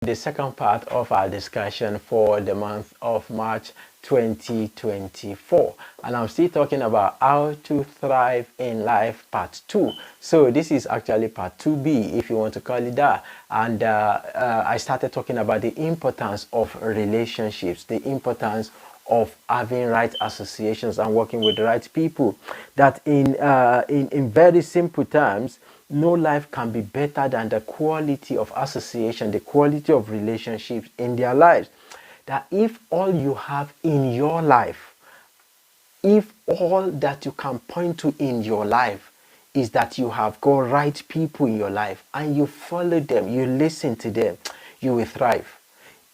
the second part of our discussion for the month of March 2024, and I'm still talking about how to thrive in life part 2. So this is actually part 2b, if you want to call it that. And I started talking about the importance of relationships, the importance of having right associations and working with the right people. That in very simple terms, no life can be better than the quality of association, the quality of relationships in their lives. That if all you have in your life, if all that you can point to in your life is that you have got right people in your life and you follow them, you listen to them, you will thrive.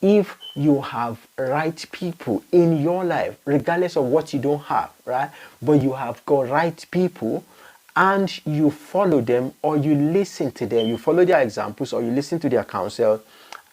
If you have right people in your life, regardless of what you don't have, right? But you have got right people and you follow them or you listen to them, you follow their examples or you listen to their counsel,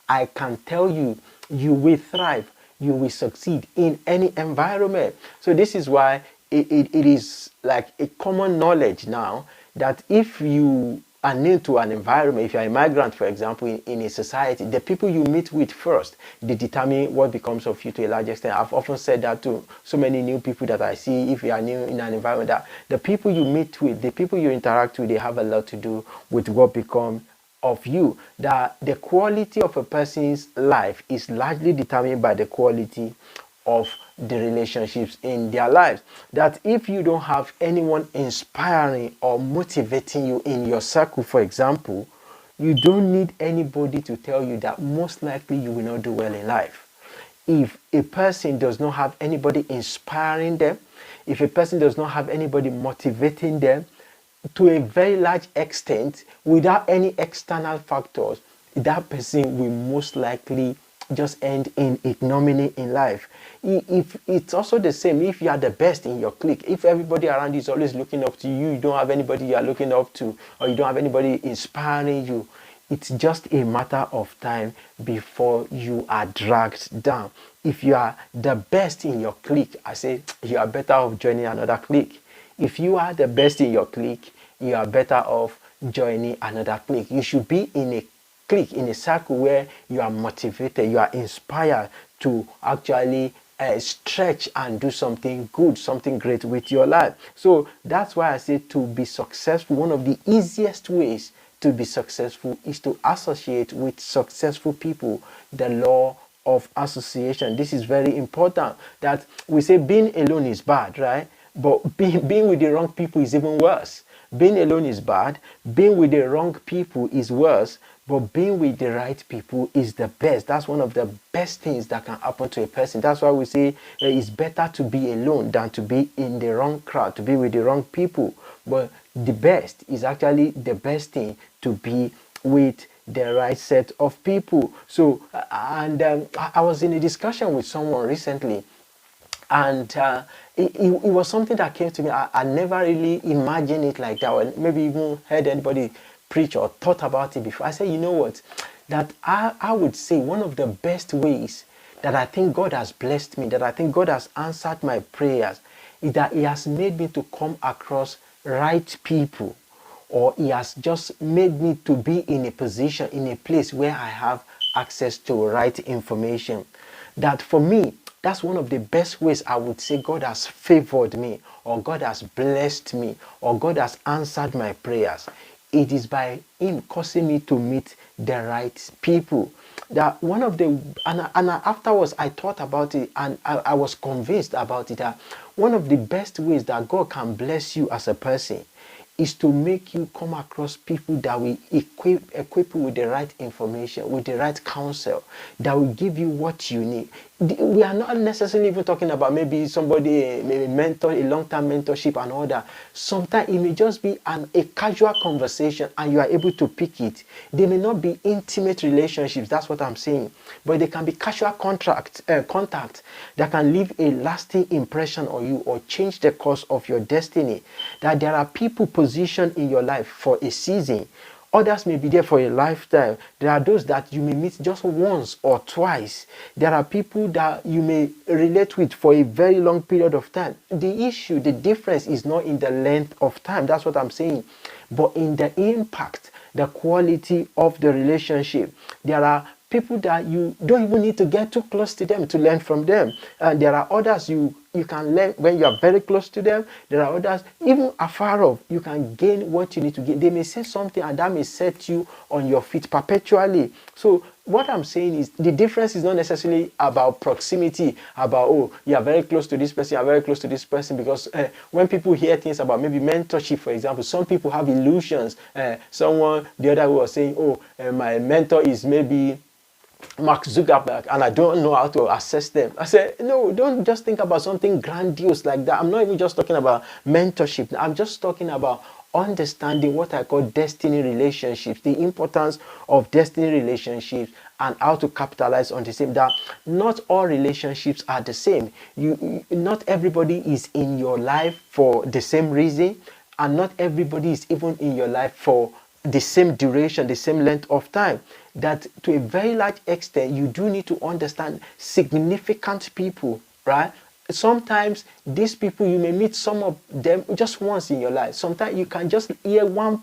I can tell you, you will thrive, you will succeed in any environment. So this is why it is like a common knowledge now that if you are new to an environment, if you're a migrant, for example, in a society, the people you meet with first, they determine what becomes of you to a large extent. I've often said that to so many new people that I see. If you are new in an environment, that the people you meet with, the people you interact with, they have a lot to do with what becomes of you. That the quality of a person's life is largely determined by the quality of the relationships in their lives. That if you don't have anyone inspiring or motivating you in your circle, for example, you don't need anybody to tell you that most likely you will not do well in life. If a person does not have anybody inspiring them, if a person does not have anybody motivating them, to a very large extent, without any external factors, that person will most likely just end in ignominy in life. If it's also the same, if you are the best in your clique, if everybody around you is always looking up to you, you don't have anybody you are looking up to, or you don't have anybody inspiring you, it's just a matter of time before you are dragged down. If you are the best in your clique, I say you are better off joining another clique. If you are the best in your clique, you are better off joining another clique. You should be in a clique, in a circle where you are motivated, you are inspired to actually stretch and do something good, something great with your life. So that's why I say, to be successful, one of the easiest ways to be successful is to associate with successful people. The law of association. This is very important. That we say being alone is bad, right? But being with the wrong people is even worse. Being alone is bad. Being with the wrong people is worse. But being with the right people is the best. That's one of the best things that can happen to a person. That's why we say it's better to be alone than to be in the wrong crowd, to be with the wrong people. But the best is actually the best thing, to be with the right set of people. So, and I was in a discussion with someone recently, and it was something that came to me. I never really imagined it like that, or maybe even heard anybody preach or thought about it before. I said, you know what, that I would say one of the best ways that I think God has blessed me, that I think God has answered my prayers, is that He has made me to come across right people, or He has just made me to be in a position, in a place where I have access to right information. That for me, that's one of the best ways I would say God has favored me, or God has blessed me, or God has answered my prayers. It is by Him causing me to meet the right people. That one of the, and afterwards I thought about it, and I was convinced about it, that one of the best ways that God can bless you as a person is to make you come across people that will equip you with the right information, with the right counsel, that will give you what you need. We are not necessarily even talking about maybe somebody, maybe mentor, a long-term mentorship and all that. Sometimes it may just be a casual conversation and you are able to pick it. They may not be intimate relationships, that's what I'm saying, but they can be casual contact that can leave a lasting impression on you or change the course of your destiny. That there are people positioned in your life for a season. Others may be there for a lifetime. There are those that you may meet just once or twice. There are people that you may relate with for a very long period of time. The issue, the difference is not in the length of time. That's what I'm saying. But in the impact, the quality of the relationship. There are people that you don't even need to get too close to them to learn from them. And there are others you can learn when you are very close to them. There are others, even afar off, you can gain what you need to gain. They may say something and that may set you on your feet perpetually. So what I'm saying is the difference is not necessarily about proximity, about, oh, you are very close to this person, you are very close to this person, because when people hear things about maybe mentorship, for example, some people have illusions. Someone the other was saying, oh, my mentor is maybe Mark Zuckerberg, and I don't know how to assess them. I said, no, don't just think about something grandiose like that. I'm not even just talking about mentorship. I'm just talking about understanding what I call destiny relationships, the importance of destiny relationships, and how to capitalize on the same. That not all relationships are the same. Not everybody is in your life for the same reason, and not everybody is even in your life for the same duration, the same length of time. That to a very large extent, you do need to understand significant people, right? Sometimes these people, you may meet some of them just once in your life. Sometimes you can just hear one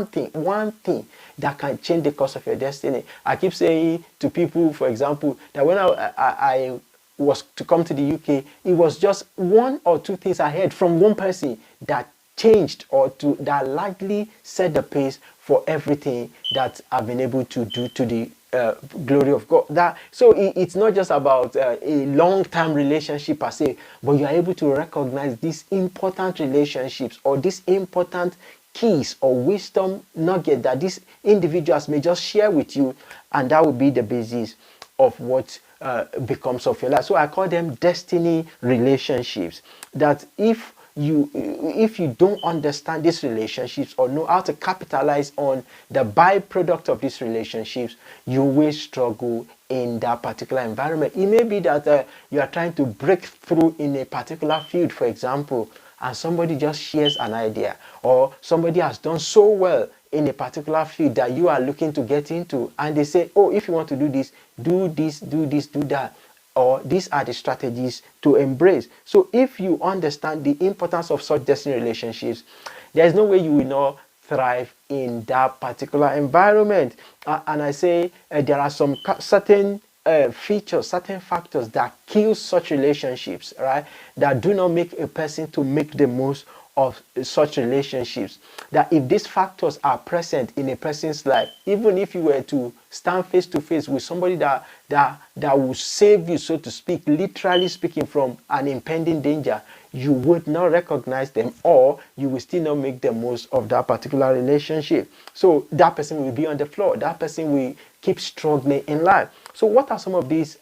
thing that can change the course of your destiny. I keep saying to people, for example, that when I was to come to the UK, it was just one or two things I heard from one person that changed that likely set the pace for everything that I've been able to do to the glory of God. So it's not just about a long-term relationship per se, but you are able to recognize these important relationships or these important keys or wisdom nugget that these individuals may just share with you, and that will be the basis of what becomes of your life. So I call them destiny relationships. That if you don't understand these relationships or know how to capitalize on the byproduct of these relationships, you will struggle in that particular environment. It may be that you are trying to break through in a particular field, for example, and somebody just shares an idea, or somebody has done so well in a particular field that you are looking to get into, and they say, oh, if you want to do this, do this, do this, do that, or these are the strategies to embrace. So if you understand the importance of such destiny relationships, there is no way you will not thrive in that particular environment. And I say there are some certain features, certain factors that kill such relationships, right? That do not make a person to make the most of such relationships. That if these factors are present in a person's life, even if you were to stand face to face with somebody that will save you, so to speak, literally speaking, from an impending danger, you would not recognize them, or you will still not make the most of that particular relationship. So that person will be on the floor. That person will keep struggling in life. So what are some of these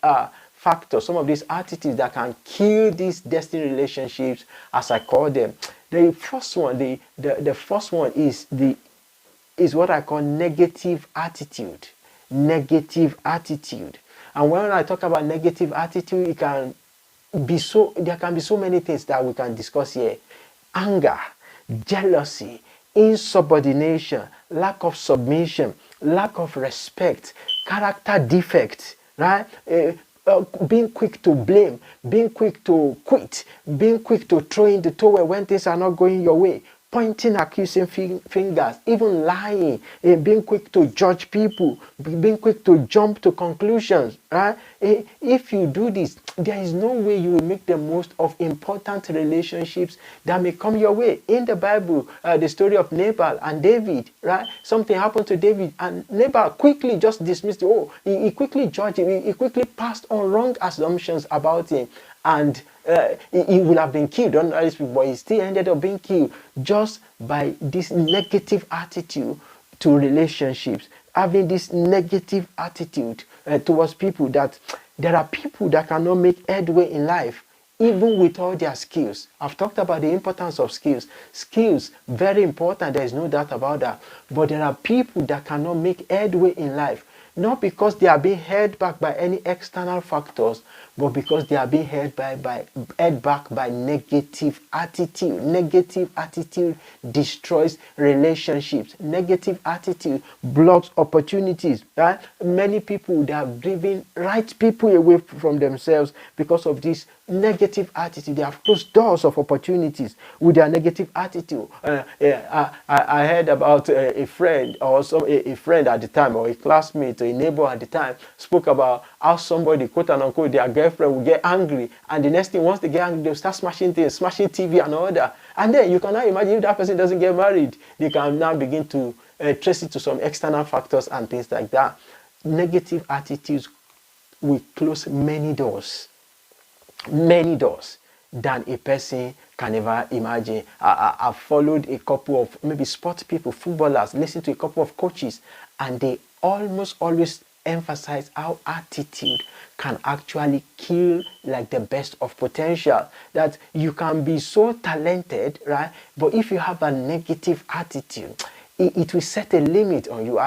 factors, some of these attitudes that can kill these destiny relationships, as I call them? The first one, the first one is what I call negative attitude. Negative attitude. And when I talk about negative attitude, there can be so many things that we can discuss here. Anger, jealousy, insubordination, lack of submission, lack of respect, character defects, right? Being quick to blame, being quick to quit, being quick to throw in the towel when things are not going your way, pointing accusing fingers, even lying, being quick to judge people, being quick to jump to conclusions, right? If you do this, there is no way you will make the most of important relationships that may come your way. In the Bible, the story of Nabal and David, right? Something happened to David, and Nabal quickly just dismissed it. Oh, he quickly judged him. He quickly passed on wrong assumptions about him. And he would have been killed, but he still ended up being killed just by this negative attitude to relationships, having this negative attitude towards people. That there are people that cannot make headway in life, even with all their skills. I've talked about the importance of skills. Skills, very important, there is no doubt about that. But there are people that cannot make headway in life, not because they are being held back by any external factors, but because they are being held back by negative attitude. Negative attitude destroys relationships. Negative attitude blocks opportunities. Right? Many people, they have driven right people away from themselves because of this negative attitude. They have closed doors of opportunities with their negative attitude. I heard about a friend, or a friend at the time, or a classmate, a neighbor at the time, spoke about how somebody, quote and unquote, their girlfriend will get angry, and the next thing, once they get angry, they'll start smashing things, smashing TV and all that. And then you can now imagine if that person doesn't get married, they can now begin to trace it to some external factors and things like that. Negative attitudes will close many doors than a person can ever imagine. I've followed a couple of maybe sports people, footballers, listened to a couple of coaches, and they almost always emphasize how attitude can actually kill like the best of potential. That you can be so talented, right? But if you have a negative attitude, it will set a limit on you.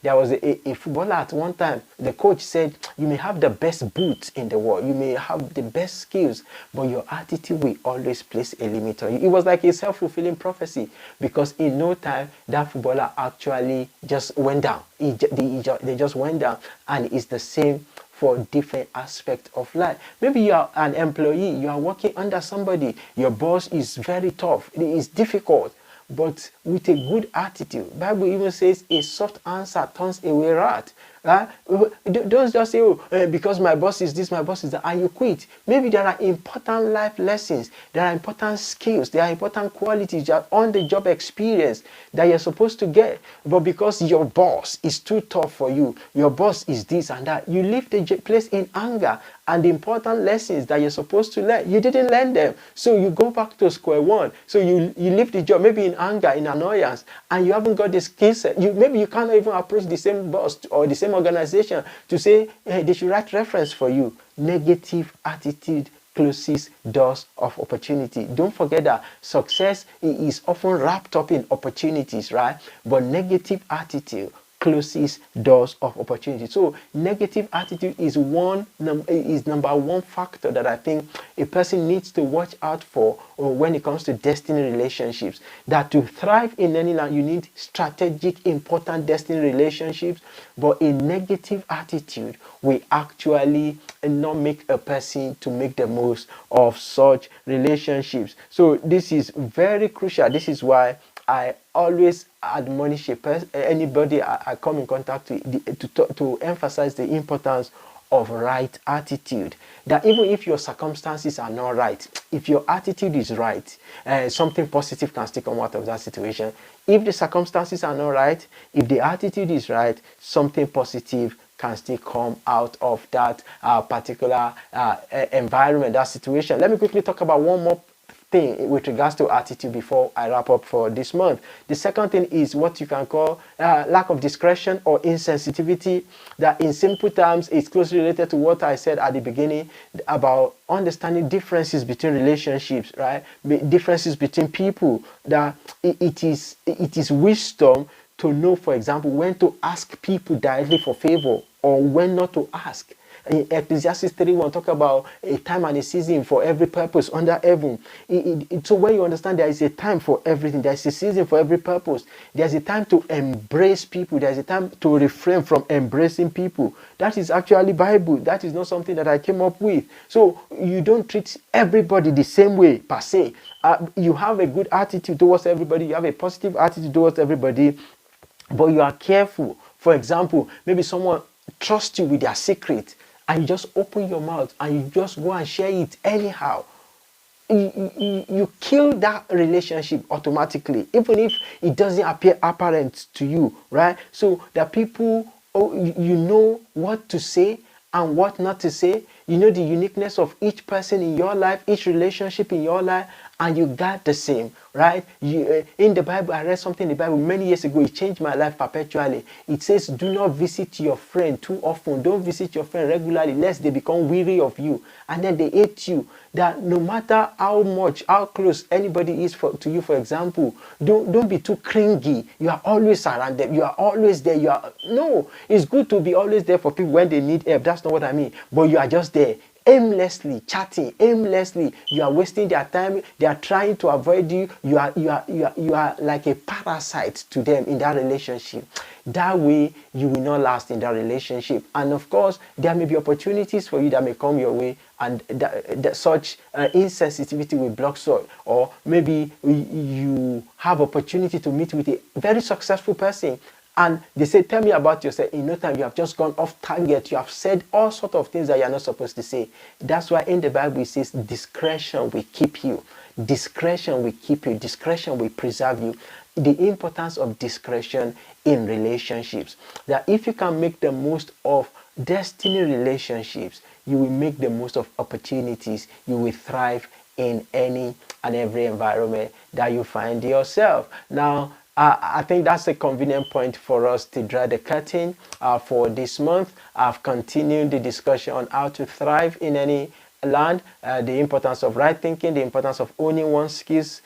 There was a footballer at one time. The coach said, you may have the best boots in the world, you may have the best skills, but your attitude will always place a limit on you. It was like a self-fulfilling prophecy, because in no time that footballer actually just went down. They just went down, and it's the same for different aspects of life. Maybe you are an employee, you are working under somebody, your boss is very tough, it is difficult. But with a good attitude, Bible even says a soft answer turns away wrath. Right? Don't just say, oh, because my boss is this, my boss is that, and you quit. Maybe there are important life lessons, there are important skills, there are important qualities, there are on-the-job experience that you're supposed to get. But because your boss is too tough for you, your boss is this and that, you leave the place in anger, and the important lessons that you're supposed to learn, you didn't learn them. So you go back to square one. So you leave the job, maybe in anger, in annoyance, and you haven't got the skill set. Maybe you can't even approach the same boss or the same organization to say, hey, they should write reference for you. Negative attitude closes doors of opportunity. Don't forget that success is often wrapped up in opportunities, right? But negative attitude closes doors of opportunity. So negative attitude is number one factor that I think a person needs to watch out for when it comes to destiny relationships. That to thrive in any land, you need strategic, important destiny relationships. But a negative attitude will actually not make a person to make the most of such relationships. So this is very crucial. This is why I always admonish anybody I come in contact with to emphasize the importance of right attitude. That even if your circumstances are not right, if your attitude is right, something positive can still come out of that situation. If the circumstances are not right, if the attitude is right, something positive can still come out of that particular environment, that situation. Let me quickly talk about one more thing with regards to attitude before I wrap up for this month. The second thing is what you can call lack of discretion or insensitivity. That in simple terms is closely related to what I said at the beginning about understanding differences between relationships, right? Differences between people. That it is wisdom to know, for example, when to ask people directly for favor or when not to ask. In Ecclesiastes 3:1 talk about a time and a season for every purpose under heaven. So when you understand there is a time for everything, there is a season for every purpose. There is a time to embrace people. There is a time to refrain from embracing people. That is actually Bible. That is not something that I came up with. So you don't treat everybody the same way per se. You have a good attitude towards everybody. You have a positive attitude towards everybody, but you are careful. For example, maybe someone trusts you with their secret, and you just open your mouth and you just go and share it anyhow. You kill that relationship automatically, even if it doesn't appear apparent to you, right? So that people, you know what to say and what not to say. You know the uniqueness of each person in your life, each relationship in your life, and you got the same, right? In the Bible, I read something in the Bible many years ago. It changed my life perpetually. It says, do not visit your friend too often. Don't visit your friend regularly, lest they become weary of you and then they hate you. That no matter how much, how close anybody is to you, for example, don't be too clingy. You are always around them. You are always there. No, it's good to be always there for people when they need help. That's not what I mean. But you are just there, aimlessly chatting, aimlessly. You are wasting their time. They are trying to avoid you. You are like a parasite to them in that relationship. That way you will not last in that relationship. And of course, there may be opportunities for you that may come your way, and such insensitivity will block so. Or maybe you have opportunity to meet with a very successful person, And they say, tell me about yourself. In no time, you have just gone off target. You have said all sorts of things that you are not supposed to say. That's why in the Bible it says discretion will keep you. Discretion will keep you. Discretion will preserve you. The importance of discretion in relationships. That if you can make the most of destiny relationships, you will make the most of opportunities. You will thrive in any and every environment that you find yourself. Now, I think that's a convenient point for us to draw the curtain for this month. I've continued the discussion on how to thrive in any land, the importance of right thinking, the importance of owning one's skills,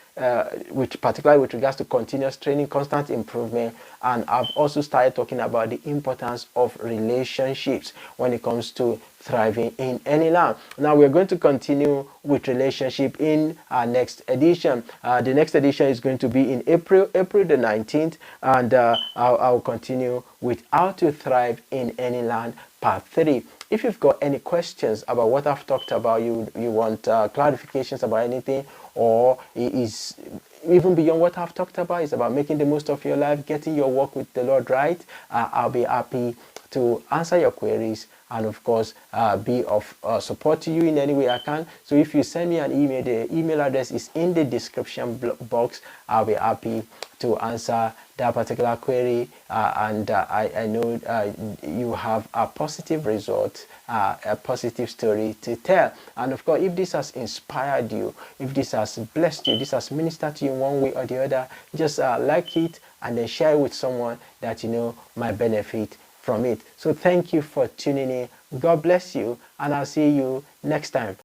which particularly with regards to continuous training, constant improvement. And I've also started talking about the importance of relationships when it comes to thriving in any land. Now we're going to continue with relationship in our next edition. The next edition is going to be in April the 19th, and I'll continue with how to thrive in any land part 3. If you've got any questions about what I've talked about, you want clarifications about anything, or is even beyond what I've talked about, is about making the most of your life, getting your walk with the Lord right, I'll be happy to answer your queries and of course be of support to you in any way I can. So if you send me an email, the email address is in the description box. I'll be happy to answer that particular query, and I know you have a positive result, a positive story to tell. And of course, if this has inspired you, if this has blessed you, this has ministered to you in one way or the other, just like it and then share it with someone that you know might benefit from it. So thank you for tuning in. God bless you, and I'll see you next time.